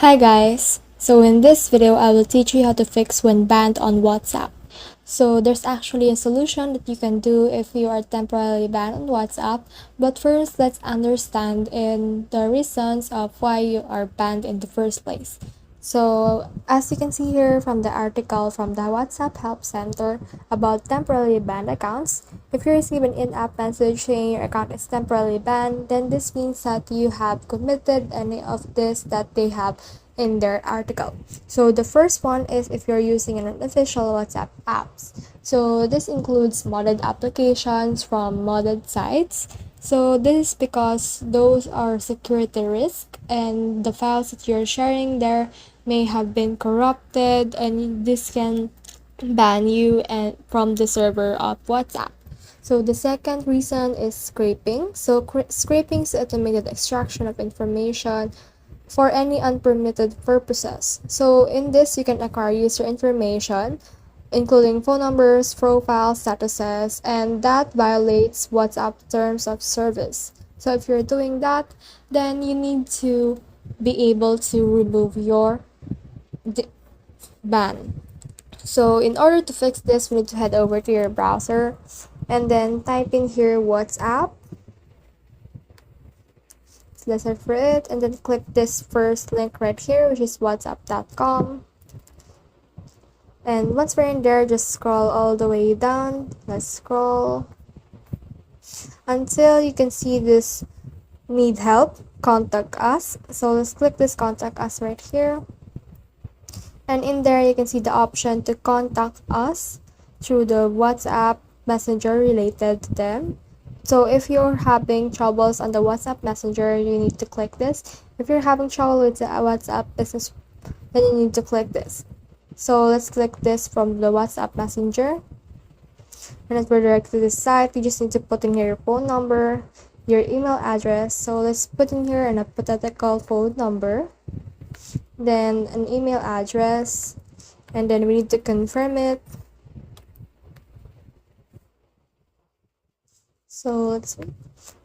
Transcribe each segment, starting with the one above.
Hi guys! So in this video, I will teach you how to fix when banned on WhatsApp. So there's actually a solution that you can do if you are temporarily banned on WhatsApp. But first, let's understand in the reasons of why you are banned in the first place. So as you can see here from the article from the WhatsApp Help Center about temporarily banned accounts, if you receive an in-app message saying your account is temporarily banned, then this means that you have committed any of this that they have in their article. So the first one is if you're using an unofficial WhatsApp apps. So this includes modded applications from modded sites. So this is because those are security risk and the files that you're sharing there may have been corrupted, and this can ban you and from the server of WhatsApp. So the second reason is scraping. So scraping is automated extraction of information for any unpermitted purposes. So in this, you can acquire user information, including phone numbers, profiles, statuses, and that violates WhatsApp terms of service. So if you're doing that, then you need to be able to remove your ban. So in order to fix this, we need to head over to your browser and then type in here WhatsApp. So let's search for it and then click this first link right here, which is whatsapp.com. And once we're in there, just scroll all the way down. Let's scroll until you can see this need help, contact us. So let's click this contact us right here. And in there, you can see the option to contact us through the WhatsApp Messenger related to them. So if you're having troubles on the WhatsApp Messenger, you need to click this. If you're having trouble with the WhatsApp Business, then you need to click this. So let's click this from the WhatsApp Messenger. And as we're directed to this site, you just need to put in here your phone number, your email address. So let's put in here an hypothetical phone number, then an email address, and then we need to confirm it. So let's see.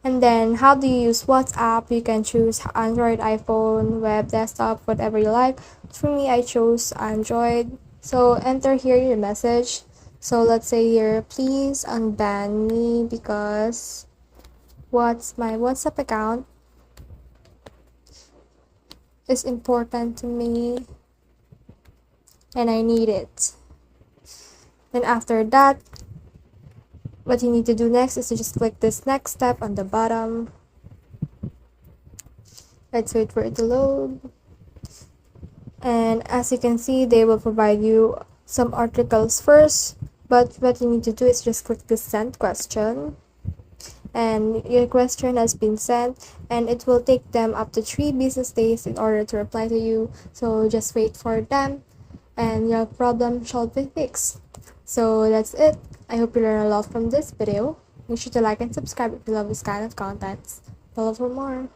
And then how do you use WhatsApp? You can choose Android, iPhone, web, desktop, whatever you like. For me, I chose Android. So enter here your message. So let's say here, please unban me because my WhatsApp account is important to me and I need it. Then after that, what you need to do next is to just click this next step on the bottom. Let's wait for it to load. And as you can see, they will provide you some articles first, but what you need to do is just click the send question, and your question has been sent, and it will take them up to 3 business days in order to reply to you. So just wait for them and your problem shall be fixed. So that's it. I hope you learned a lot from this video. Make sure to like and subscribe if you love this kind of content. Follow for more.